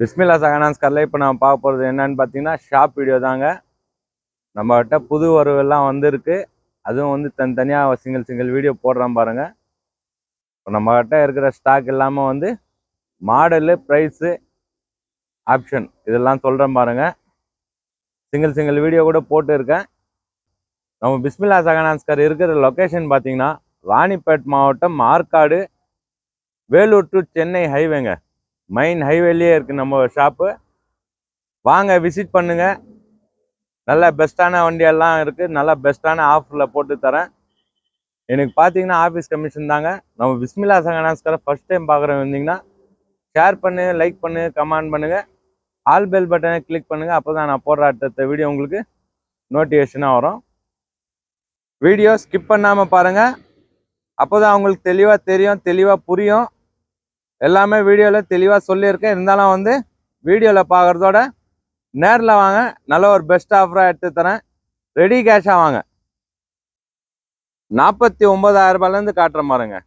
பிஸ்மில்லா சகனான்ஸ் காரில் இப்போ நம்ம பார்க்க போகிறது என்னன்னு பார்த்தீங்கன்னா ஷாப் வீடியோ தாங்க. நம்மகிட்ட புது வரவெல்லாம் வந்திருக்கு. அதுவும் வந்து தனித்தனியாக சிங்கிள் வீடியோ போடுறோம் பாருங்கள். இப்போ நம்மகிட்ட இருக்கிற ஸ்டாக் இல்லாமல் வந்து மாடலு, ப்ரைஸு, ஆப்ஷன் இதெல்லாம் சொல்கிறேன் பாருங்கள். சிங்கிள் வீடியோ கூட போட்டு இருக்கேன். நம்ம பிஸ்மில்லா சகனான்ஸ் கார் இருக்கிற லொக்கேஷன் பார்த்தீங்கன்னா ராணிப்பேட் மாவட்டம், ஆற்காடு, வேலூர் டு சென்னை ஹைவேங்க. மெயின் ஹைவேலேயே இருக்குது நம்ம ஷாப்பு. வாங்க விசிட் பண்ணுங்கள். நல்ல பெஸ்ட்டான வண்டியெல்லாம் இருக்குது. நல்லா பெஸ்ட்டான ஆஃபரில் போட்டு தரேன். எனக்கு பார்த்தீங்கன்னா ஆஃபீஸ் கமிஷன் தாங்க. நம்ம பிஸ்மில்லா சகனான்ஸ்காரை ஃபஸ்ட் டைம் பார்க்குறவங்க வந்தீங்கன்னா ஷேர் பண்ணு, லைக் பண்ணு, கமெண்ட் பண்ணுங்கள். ஆல் பெல் பட்டனை கிளிக் பண்ணுங்கள். அப்போ தான் நான் போடுற அடுத்த வீடியோ உங்களுக்கு நோட்டிஃபிகேஷனாக வரும். வீடியோ ஸ்கிப் பண்ணாமல் பாருங்கள். அப்போ தான் அவங்களுக்கு தெளிவாக தெரியும், தெளிவாக புரியும். எல்லாமே வீடியோவில் தெளிவாக சொல்லியிருக்கேன். இருந்தாலும் வந்து வீடியோவில் பார்க்குறதோட நேரில் வாங்க. நல்ல ஒரு பெஸ்ட் ஆஃபராக எடுத்து தரேன். ரெடி கேஷாக வாங்க. 49,000 ரூபாயிலேருந்து காட்டுற பாருங்க.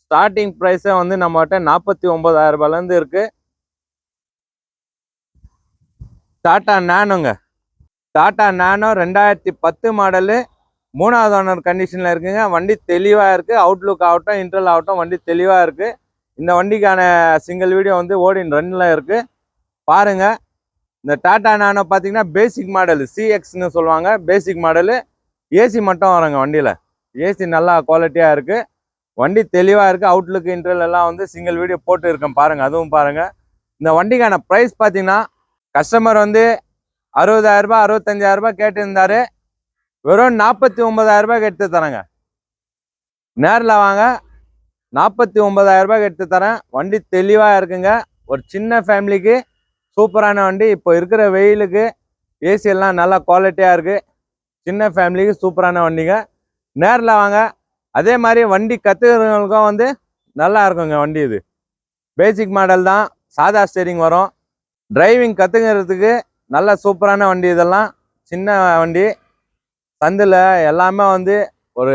ஸ்டார்டிங் ப்ரைஸே வந்து நம்மகிட்ட 49,000 ரூபாயிலேருந்து இருக்குது. டாடா நானோங்க. டாடா நானோ 2010 மாடலு, 3வது ஓனர் கண்டிஷனில் இருக்குங்க. வண்டி தெளிவாக இருக்குது. அவுட்லுக் ஆகட்டும், இன்டர்வல் ஆகட்டும், வண்டி தெளிவாக இருக்குது. இந்த வண்டிக்கான சிங்கிள் வீடியோ வந்து ஓடின் ரன்னில் இருக்குது பாருங்கள். இந்த டாடா நானோ பார்த்தீங்கன்னா பேசிக் மாடலு, சிஎக்ஸ்னு சொல்லுவாங்க. பேசிக் மாடலு. ஏசி மட்டும் வருங்க வண்டியில். ஏசி நல்லா குவாலிட்டியாக இருக்குது. வண்டி தெளிவாக இருக்குது. அவுட்லுக், இன்டர்வல் எல்லாம் வந்து சிங்கிள் வீடியோ போட்டு இருக்கேன் பாருங்கள். அதுவும் பாருங்கள். இந்த வண்டிக்கான ப்ரைஸ் பார்த்தீங்கன்னா கஸ்டமர் வந்து 60,000 ரூபாய், 65,000 ரூபாய் கேட்டிருந்தாரு. வெறும் 49,000 ரூபாய்க்கு எடுத்து தரேங்க. நேரில் வாங்க. 49,000 ரூபாய்க்கு எடுத்து தரேன். வண்டி தெளிவாக இருக்குங்க. ஒரு சின்ன ஃபேமிலிக்கு சூப்பரான வண்டி. இப்போ இருக்கிற வெயிலுக்கு ஏசி எல்லாம் நல்லா குவாலிட்டியாக இருக்குது. சின்ன ஃபேமிலிக்கு சூப்பரான வண்டிங்க. நேரில் வாங்க. அதே மாதிரி வண்டி கற்றுக்கிறவங்களுக்கும் வந்து நல்லா இருக்குங்க வண்டி. இது பேசிக் மாடல் தான். சாதா ஸ்டேரிங் வரும். டிரைவிங் கற்றுக்கிறதுக்கு நல்ல சூப்பரான வண்டி. இதெல்லாம் சின்ன வண்டி. சந்தில் எல்லாமே வந்து ஒரு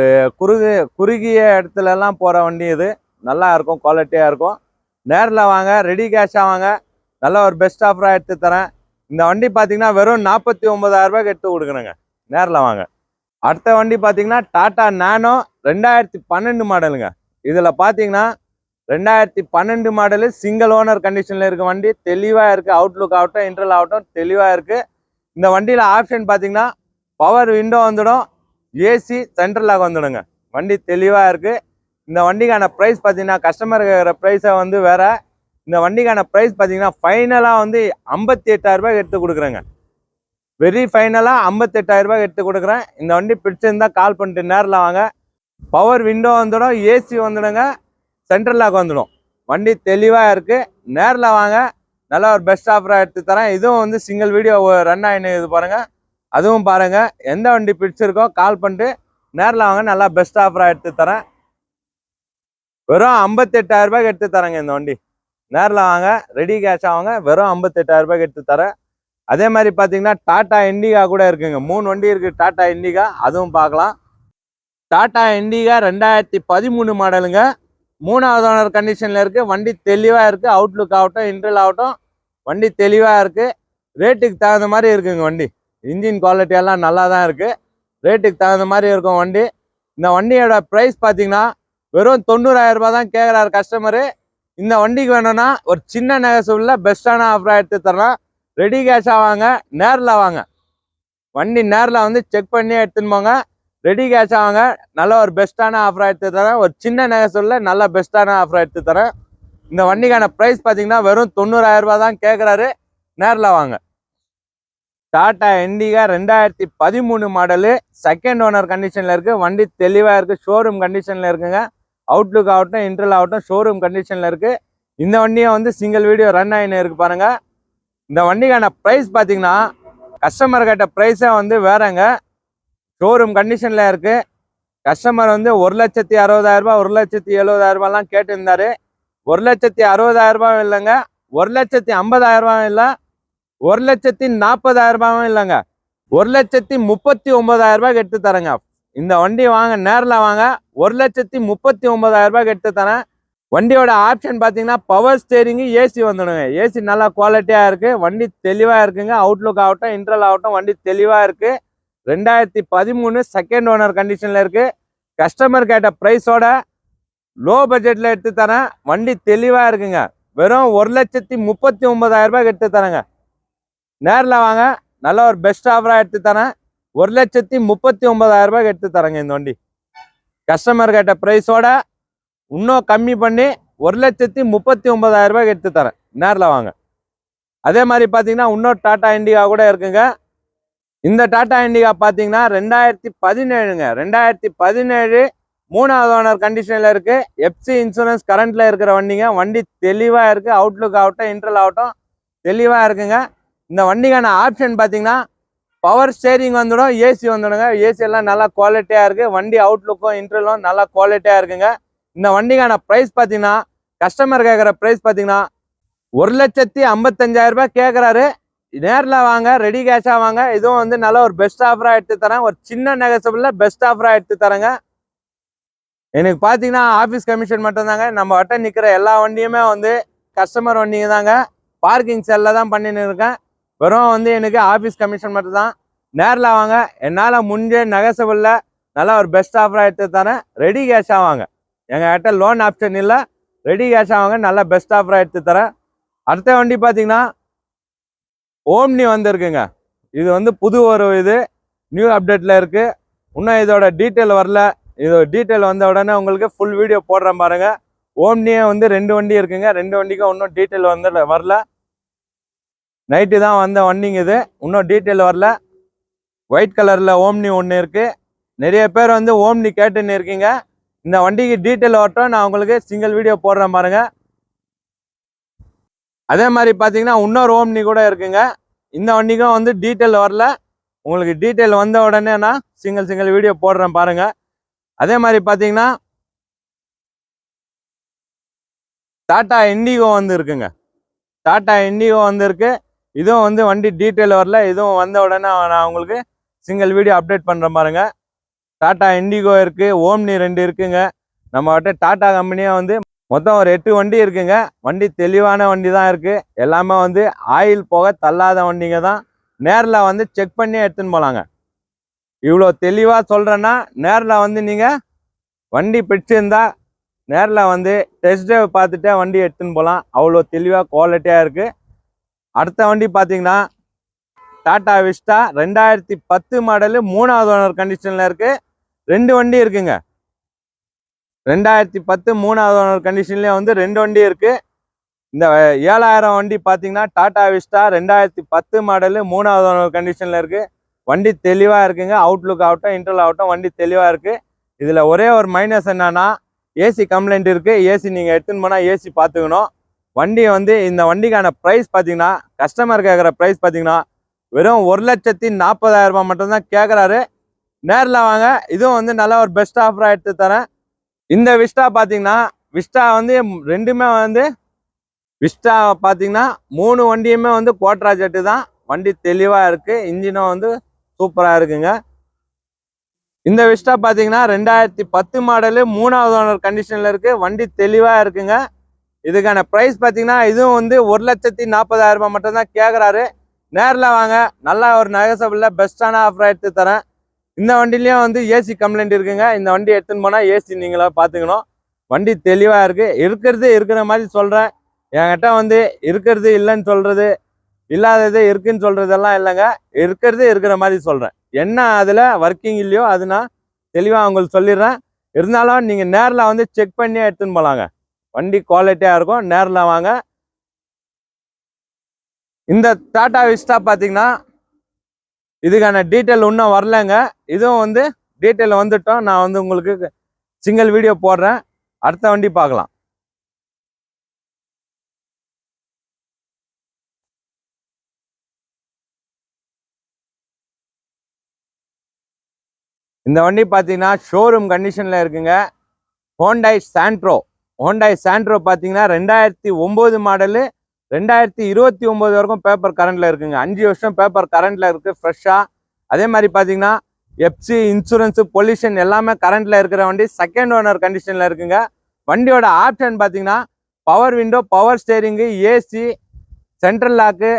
குறுகிய இடத்துலலாம் போகிற வண்டி. இது நல்லா இருக்கும், குவாலிட்டியாக இருக்கும். நேரில் வாங்க. ரெடி கேஷாக வாங்க. நல்ல ஒரு பெஸ்ட் ஆஃபராக எடுத்து தரேன். இந்த வண்டி பார்த்தீங்கன்னா வெறும் 49,000 ரூபாய்க்கு எடுத்து கொடுக்குறேங்க. நேரில் வாங்க. அடுத்த வண்டி பார்த்தீங்கன்னா டாடா நானோ 2012 மாடலுங்க. இதில் பார்த்தீங்கன்னா 2012 மாடலு, சிங்கிள் ஓனர் கண்டிஷனில் இருக்க வண்டி. தெளிவாக இருக்குது. அவுட்லுக் ஆகட்டும், இன்டர்வல் ஆகட்டும், தெளிவாக இருக்குது. இந்த வண்டியில் ஆப்ஷன் பார்த்தீங்கன்னா பவர் விண்டோ வந்துடும், ஏசி சென்ட்ரல் லாக் வந்துடுங்க. வண்டி தெளிவாக இருக்குது. இந்த வண்டிக்கான ப்ரைஸ் பார்த்தீங்கன்னா கஸ்டமர் கேட்குற ப்ரைஸை வந்து வேறு. இந்த வண்டிக்கான ப்ரைஸ் பார்த்தீங்கன்னா ஃபைனலாக வந்து 58,000 ரூபாய்க்கு எடுத்து கொடுக்குறேங்க. வெரி ஃபைனலாக 58,000 ரூபாய்க்கு எடுத்து கொடுக்குறேன். இந்த வண்டி பிடிச்சிருந்தா கால் பண்ணிட்டு நேரில் வாங்க. பவர் விண்டோ வந்துடும், ஏசி வந்துடுங்க, சென்ட்ரல் லாக் வந்துடும். வண்டி தெளிவாக இருக்குது. நேரில் வாங்க. நல்லா ஒரு பெஸ்ட் ஆஃபராக எடுத்து தரேன். இதுவும் வந்து சிங்கிள் வீடியோ ரன் ஆகினு இது பாருங்கள். அதுவும் பாருங்கள். எந்த வண்டி பிடிச்சிருக்கோ கால் பண்ணிட்டு நேரில் வாங்க. நல்லா பெஸ்ட் ஆஃபராக எடுத்து தரேன். வெறும் 58,000 ரூபாய்க்கு எடுத்து தரேங்க இந்த வண்டி. நேரில் வாங்க. ரெடி கேஷாக வாங்க. வெறும் 58,000 ரூபாய்க்கு எடுத்து தரேன். அதே மாதிரி பார்த்தீங்கன்னா டாடா இண்டிகா கூட இருக்குங்க. 3 வண்டி இருக்குது டாடா இண்டிகா. அதுவும் பார்க்கலாம். டாடா இண்டிகா 2013 மாடலுங்க. 3வது ஓனர் கண்டிஷனில் இருக்குது. வண்டி தெளிவாக இருக்குது. அவுட்லுக் ஆகட்டும், இன்டர்வல் ஆகட்டும், வண்டி தெளிவாக இருக்குது. ரேட்டுக்கு தகுந்த மாதிரி இருக்குங்க வண்டி. இன்ஜின் குவாலிட்டியெல்லாம் நல்லா தான் இருக்குது. ரேட்டுக்கு தகுந்த மாதிரி இருக்கும் வண்டி. இந்த வண்டியோட ப்ரைஸ் பார்த்தீங்கன்னா வெறும் 90,000 ரூபாய் தான் கேட்குறாரு கஸ்டமரு. இந்த வண்டிக்கு வேணும்னா ஒரு சின்ன நெகட்டிவ்ல பெஸ்ட்டான ஆஃபராக எடுத்து தரலாம். ரெடி கேஷாக வாங்க. நேரில் வாங்க. வண்டி நேரில் வந்து செக் பண்ணி எடுத்துன்னு போங்க. ரெடி கேஷாக வாங்க. நல்ல ஒரு பெஸ்ட்டான ஆஃபராக எடுத்து தரேன். ஒரு சின்ன நெகட்டிவ்ல நல்ல பெஸ்ட்டான ஆஃபராக எடுத்து தரேன். இந்த வண்டிக்கான ப்ரைஸ் பார்த்தீங்கன்னா வெறும் 90,000 ரூபாய் தான் கேட்குறாரு. நேரில் வாங்க. Tata Indica 2013 model, second owner கண்டிஷனில் இருக்குது. வண்டி தெளிவாக இருக்குது. ஷோரூம் கண்டிஷனில் இருக்குங்க. அவுட்லுக் ஆகட்டும், இன்டர்வல் ஆகட்டும், ஷோரூம் கண்டிஷனில் இருக்குது. இந்த வண்டியை வந்து சிங்கிள் வீடியோ ரன் ஆகினு இருக்குது பாருங்கள். இந்த வண்டிக்கான ப்ரைஸ் பார்த்தீங்கன்னா கஸ்டமர் கேட்ட ப்ரைஸே வந்து வேறங்க. ஷோரூம் கண்டிஷனில் இருக்குது. கஸ்டமர் வந்து 1,60,000 ரூபாய், 1,70,000 ரூபாய்லாம் கேட்டிருந்தாரு. 1,60,000 ரூபாயும் இல்லைங்க, 1,50,000 ரூபாயும் இல்லை, 1,40,000 ரூபாயும் இல்லைங்க, 1,39,000 ரூபாய்க்கு எடுத்து தரேங்க. இந்த வண்டி வாங்க. நேரில் வாங்க. 1,39,000 ரூபாய்க்கு எடுத்து தரேன். வண்டியோட ஆப்ஷன் பார்த்தீங்கன்னா பவர் ஸ்டேரிங்கு, ஏசி வந்துடுங்க. ஏசி நல்லா குவாலிட்டியாக இருக்குது. வண்டி தெளிவாக இருக்குங்க. அவுட்லுக் ஆகட்டும், இன்ட்ரல் ஆகட்டும், வண்டி தெளிவாக இருக்குது. 2013 செகண்ட் ஓனர் கண்டிஷனில் இருக்குது. கஸ்டமர் கேட்ட ப்ரைஸோட லோ பட்ஜெட்டில் எடுத்து தரேன். வண்டி தெளிவாக இருக்குங்க. வெறும் 1,39,000 எடுத்து தரேங்க. நேரில் வாங்க, நல்ல ஒரு பெஸ்ட் ஆஃபராக எடுத்து தரேன். 1,39,000 எடுத்து தரேங்க இந்த வண்டி. கஸ்டமர் கேட்ட ப்ரைஸோட இன்னும் கம்மி பண்ணி 1,39,000 எடுத்து தரேன். நேரில் வாங்க. அதே மாதிரி பார்த்தீங்கன்னா இன்னொரு டாடா இண்டிகா கூட இருக்குங்க. இந்த டாடா இண்டிகா பார்த்தீங்கன்னா 2017ங்க. 2017 3வது ஓனர் கண்டிஷனில் இருக்கு. எஃப்சி இன்சூரன்ஸ் கரண்ட்ல இருக்கிற வண்டிங்க. வண்டி தெளிவாக இருக்கு. அவுட்லுக் ஆகட்டும், இன்ட்ரல் ஆகட்டும் தெளிவாக இருக்குங்க. இந்த வண்டிக்கான ஆப்ஷன் பார்த்தீங்கன்னா பவர் ஸ்டேரிங் வந்துடும், ஏசி வந்துடுங்க. ஏசி எல்லாம் நல்லா குவாலிட்டியாக இருக்கு. வண்டி அவுட்லுக்கும் இன்ட்ரலும் நல்லா குவாலிட்டியாக இருக்குங்க. இந்த வண்டிக்கான ப்ரைஸ் பார்த்தீங்கன்னா கஸ்டமர் கேட்குற ப்ரைஸ் பார்த்தீங்கன்னா 1,55,000 கேட்குறாரு. நேரில் வாங்க, ரெடி கேஷாக வாங்க. இதுவும் வந்து நல்ல ஒரு பெஸ்ட் ஆஃபராக எடுத்து தரேன். ஒரு சின்ன நெகசபிளில் பெஸ்ட் ஆஃபராக எடுத்து தரேங்க. எனக்கு பார்த்தீங்கன்னா ஆஃபீஸ் கமிஷன் மட்டும்தாங்க. நம்ம வட்ட நிற்கிற எல்லா வண்டியுமே வந்து கஸ்டமர் வண்டிங்க தாங்க. பார்க்கிங் செல்லில் தான் பண்ணின்னு இருக்கேன். வெறும் வந்து எனக்கு ஆஃபீஸ் கமிஷன் மட்டும்தான். நேரில் வாங்க, என்னால் முடிஞ்ச நெகசபிளில் நல்லா ஒரு பெஸ்ட் ஆஃபராக எடுத்து தரேன். ரெடி கேஷாக வாங்க. எங்ககிட்ட லோன் ஆப்ஷன் இல்லை. ரெடி கேஷாக வாங்க, நல்லா பெஸ்ட் ஆஃபராக எடுத்து தரேன். அடுத்த வண்டி பார்த்தீங்கன்னா ஓம்னி வந்துருக்குங்க. இது வந்து புது ஒரு இது நியூ அப்டேட்டில் இருக்குது. இன்னும் இதோட டீட்டெயில் வரல. இதோட டீட்டெயில் வந்த உடனே உங்களுக்கு ஃபுல் வீடியோ போடுறேன் பாருங்க. ஓம்னியே வந்து 2 வண்டி இருக்குங்க. 2 வண்டிக்கும் இன்னும் டீட்டெயில் வந்து வரல. நைட்டு தான் வந்த வண்டிங்க இது. இன்னும் டீட்டெயில் வரல. ஒயிட் கலரில் ஓம்னி ஒன்று இருக்குது. நிறைய பேர் வந்து ஓம்னி கேட்டுன்னு இருக்கீங்க. இந்த வண்டிக்கு டீட்டெயில் வரட்டும், நான் உங்களுக்கு சிங்கிள் வீடியோ போடுறேன் பாருங்க. அதே மாதிரி பார்த்தீங்கன்னா இன்னொரு ஓம்னி கூட இருக்குங்க. இந்த வண்டிக்கும் வந்து டீட்டெயில் வரல. உங்களுக்கு டீட்டெயில் வந்த உடனே நான் சிங்கிள் வீடியோ போடுறேன் பாருங்க. அதே மாதிரி பார்த்தீங்கன்னா டாடா இண்டிகோ வந்து இருக்குங்க. டாடா இண்டிகோ வந்துருக்கு. இதுவும் வந்து வண்டி டீட்டெயில் வரல. இதுவும் வந்த உடனே நான் உங்களுக்கு சிங்கிள் வீடியோ அப்டேட் பண்ணுறேன் பாருங்க. டாடா இண்டிகோ இருக்குது, ஓம்னி 2 இருக்குங்க. நம்மகிட்ட டாடா கம்பெனியாக வந்து மொத்தம் ஒரு 8 வண்டி இருக்குங்க. வண்டி தெளிவான வண்டி தான் இருக்குது. எல்லாமே வந்து ஆயில் போக தள்ளாத வண்டிங்க தான். நேரில் வந்து செக் பண்ணி எடுத்துன்னு போகலாங்க. இவ்வளோ தெளிவாக சொல்கிறேன்னா நேரில் வந்து நீங்கள் வண்டி பிடிச்சிருந்தா நேரில் வந்து டெஸ்ட் ட்ரைவ் பார்த்துட்டே வண்டி எடுத்துன்னு போகலாம். அவ்வளோ தெளிவாக குவாலிட்டியாக இருக்குது. அடுத்த வண்டி பார்த்தீங்கன்னா டாடா விஸ்டா 2010 மாடலு 3வது ஓனர் கண்டிஷனில் இருக்குது. 2 வண்டி இருக்குங்க. 2010 3வது ஓனர் கண்டிஷன்லேயே வந்து 2 வண்டி இருக்குது. இந்த 7,000 வண்டி பார்த்தீங்கன்னா டாடா விஸ்டா 2010 மாடலு 3வது ஓனர் கண்டிஷனில் இருக்குது. வண்டி தெளிவாக இருக்குங்க. அவுட்லுக் ஆகட்டும், இன்டர்வல் ஆகட்டும், வண்டி தெளிவாக இருக்குது. இதில் ஒரே ஒரு மைனஸ் என்னன்னா ஏசி கம்ப்ளைண்ட் இருக்குது. ஏசி நீங்கள் எடுத்துன்னு போனால் ஏசி பார்த்துக்கணும். வண்டி வந்து இந்த வண்டிக்கான ப்ரைஸ் பார்த்தீங்கன்னா கஸ்டமர் கேட்குற ப்ரைஸ் பார்த்தீங்கன்னா வெறும் 1,40,000 மட்டும்தான் கேட்குறாரு. நேரில் வாங்க. இதுவும் வந்து நல்ல ஒரு பெஸ்ட் ஆஃபராக எடுத்து தரேன். இந்த விஸ்டா பார்த்தீங்கன்னா விஸ்டா வந்து ரெண்டுமே வந்து விஸ்டா பார்த்தீங்கன்னா 3 வண்டியுமே வந்து குவாட்ரா ஜெட்டு தான். வண்டி தெளிவாக இருக்குது. இன்ஜினும் வந்து சூப்பராக இருக்குங்க. இந்த விஸ்டா பார்த்தீங்கன்னா 2010 மாடலு 3வது ஓனர் கண்டிஷனில் இருக்குது. வண்டி தெளிவாக இருக்குங்க. இதுக்கான ப்ரைஸ் பார்த்தீங்கன்னா இதுவும் வந்து 1,40,000 மட்டும்தான் கேட்குறாரு. நேரில் வாங்க, நல்லா ஒரு நெகசபிளில் பெஸ்ட்டான ஆஃபராக எடுத்து தரேன். இந்த வண்டிலையும் வந்து ஏசி கம்ப்ளைண்ட் இருக்குங்க. இந்த வண்டி எடுத்துன்னு போனால் ஏசி நீங்களா பார்த்துக்கணும். வண்டி தெளிவாக இருக்குது. இருக்கிற மாதிரி சொல்கிறேன். என்கிட்ட வந்து இருக்கிறது இல்லைன்னு சொல்கிறது, இல்லாதது இருக்குன்னு சொல்கிறதெல்லாம் இல்லைங்க. இருக்கிற மாதிரி சொல்கிறேன். என்ன அதில் ஒர்க்கிங் இல்லையோ அது நான் தெளிவாக உங்களுக்கு சொல்லிடுறேன். இருந்தாலும் நீங்கள் நேரில் வந்து செக் பண்ணி எடுத்துன்னு போகலாங்க. வண்டி குவாலிட்டியாக இருக்கும். நேரில் வாங்க. இந்த டாடா விஸ்டா பார்த்தீங்கன்னா இதுக்கான டீட்டெயில் இன்னும் வரலங்க. இதுவும் வந்து டீட்டெயில் வந்துட்டோம். நான் வந்து உங்களுக்கு சிங்கிள் வீடியோ போடுறேன். அடுத்த வண்டி பார்க்கலாம். இந்த வண்டி பார்த்தீங்கன்னா ஷோரூம் கண்டிஷனில் இருக்குங்க. ஹோண்டாய் சாண்ட்ரோ பார்த்தீங்கன்னா 2009 மாடலு 2029 வரைக்கும் பேப்பர் கரண்ட்ல இருக்குங்க. 5 வருஷம் பேப்பர் கரண்ட்ல இருக்கு ஃப்ரெஷ்ஷாக. அதே மாதிரி பார்த்தீங்கன்னா எஃப்சி இன்சூரன்ஸு பொல்யூஷன் எல்லாமே கரண்ட்ல இருக்கிற வண்டி. செகண்ட் ஓனர் கண்டிஷனில் இருக்குங்க. வண்டியோட ஆப்ஷன் பார்த்தீங்கன்னா power window, power steering, AC, central lock,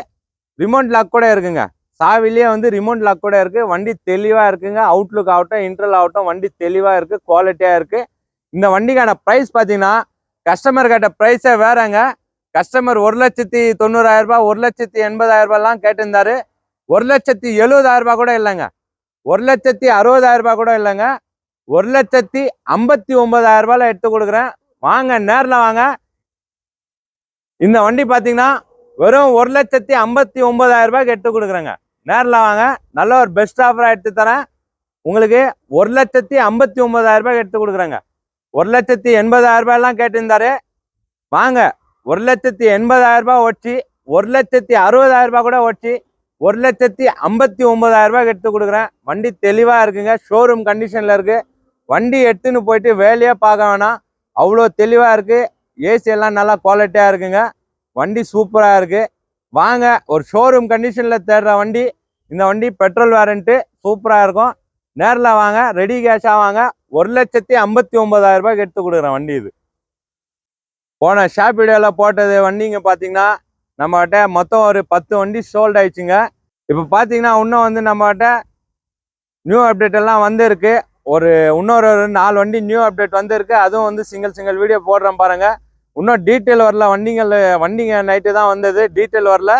remote lock கூட இருக்குங்க. சாவிலேயே வந்து ரிமோட் லாக் கூட இருக்கு. வண்டி தெளிவா இருக்குங்க. அவுட்லுக் ஆகட்டும், இன்டர்னல் ஆகட்டும், வண்டி தெளிவா இருக்கு, குவாலிட்டியா இருக்கு. இந்த வண்டிக்கான பிரைஸ் பார்த்தீங்கன்னா கஸ்டமர் கேட்ட பிரைஸே வேறங்க. கஸ்டமர் 1,90,000 ரூபாய், 1,80,000 ரூபாய்லாம் கேட்டிருந்தாரு. 1,70,000 ரூபாய் கூட இல்லைங்க. 1,60,000 ரூபாய் கூட இல்லைங்க. 1,59,000 ரூபாயில எடுத்து கொடுக்குறேன். வாங்க, நேரில் வாங்க. இந்த வண்டி பார்த்தீங்கன்னா வெறும் 1,59,000 ரூபாய்க்கு எடுத்து கொடுக்குறேங்க. நேரில் வாங்க, நல்ல ஒரு பெஸ்ட் ஆஃபராக எடுத்து தரேன். உங்களுக்கு 1,59,000 ரூபாய்க்கு எடுத்து கொடுக்குறேங்க. 1,80,000 ரூபாயெல்லாம் கேட்டிருந்தாரு. வாங்க, 1,80,000 ரூபாய் ஓடிச்சு, 1,60,000 ரூபாய் கூட ஓடிச்சு, 1,59,000 ரூபாய்க்கு எடுத்து கொடுக்குறேன். வண்டி தெளிவாக இருக்குங்க. ஷோரூம் கண்டிஷனில் இருக்கு. வண்டி எடுத்துன்னு போயிட்டு வேலையே பார்க்க வேணாம், அவ்வளோ தெளிவாக இருக்கு. ஏசி எல்லாம் நல்லா குவாலிட்டியாக இருக்குங்க. வண்டி சூப்பராக இருக்கு. வாங்க, ஒரு ஷோரூம் கண்டிஷனில் தேடுற வண்டி இந்த வண்டி. பெட்ரோல் வாரண்ட்டு சூப்பராக இருக்கும். நேரில் வாங்க, ரெடி கேஷாக வாங்க. 1,59,000 ரூபாய்க்கு எடுத்து கொடுக்குறேன் வண்டி. இது போன ஷாப் வீடியோவில் போட்டது வண்டிங்க பார்த்தீங்கன்னா நம்மகிட்ட மொத்தம் ஒரு 10 வண்டி சோல்ட் ஆயிடுச்சுங்க. இப்போ பார்த்தீங்கன்னா இன்னும் வந்து நம்மகிட்ட நியூ அப்டேட் எல்லாம் வந்துருக்கு. இன்னொரு 4 வண்டி நியூ அப்டேட் வந்துருக்கு. அதுவும் வந்து சிங்கிள் வீடியோ போடுறேன் பாருங்க. இன்னும் டீட்டெயில் வரல. வண்டிங்க நைட்டு தான் வந்தது, டீட்டெயில் வரல.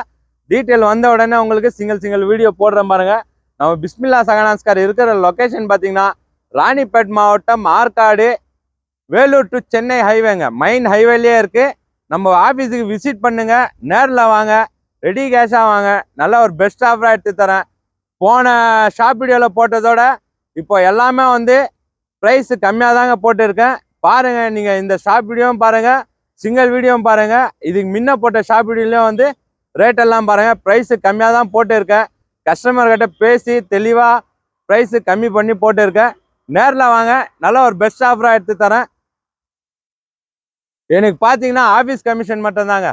டீட்டெயில் வந்த உடனே உங்களுக்கு சிங்கிள் வீடியோ போடுறேன் பாருங்க. நம்ம பிஸ்மில்லா சகனாஸ் கார் இருக்கிற லொக்கேஷன் பார்த்தீங்கன்னா ராணிப்பேட் மாவட்டம், ஆற்காடு, வேலூர் டு சென்னை ஹைவேங்க. மெயின் ஹைவேலேயே இருக்கு. நம்ம ஆஃபீஸுக்கு விசிட் பண்ணுங்க, நேரில் வாங்க, ரெடி கேஷாக வாங்க. நல்ல ஒரு பெஸ்ட் ஆஃபராக எடுத்து தரேன். போன ஷாப் வீடியோவில் போட்டதோட இப்போ எல்லாமே வந்து ப்ரைஸ் கம்மியாக தாங்க போட்டிருக்கேன். பாருங்க, நீங்கள் இந்த ஷாப் வீடியோவும் பாருங்க, சிங்கிள் வீடியோவும் பாருங்க. இதுக்கு முன்ன போட்ட ஷாப் வீடியோலையும் வந்து ரேட் எல்லாம் பாருங்க. ப்ரைஸ் கம்மியாக தான் போட்டிருக்கேன். கஸ்டமர்கிட்ட பேசி தெளிவாக ப்ரைஸ் கம்மி பண்ணி போட்டிருக்கேன். நேரில் வாங்க, நல்ல ஒரு பெஸ்ட் ஆஃபராக எடுத்து தரேன். எனக்கு பார்த்தீங்கன்னா ஆஃபீஸ் கமிஷன் மட்டும்தாங்க.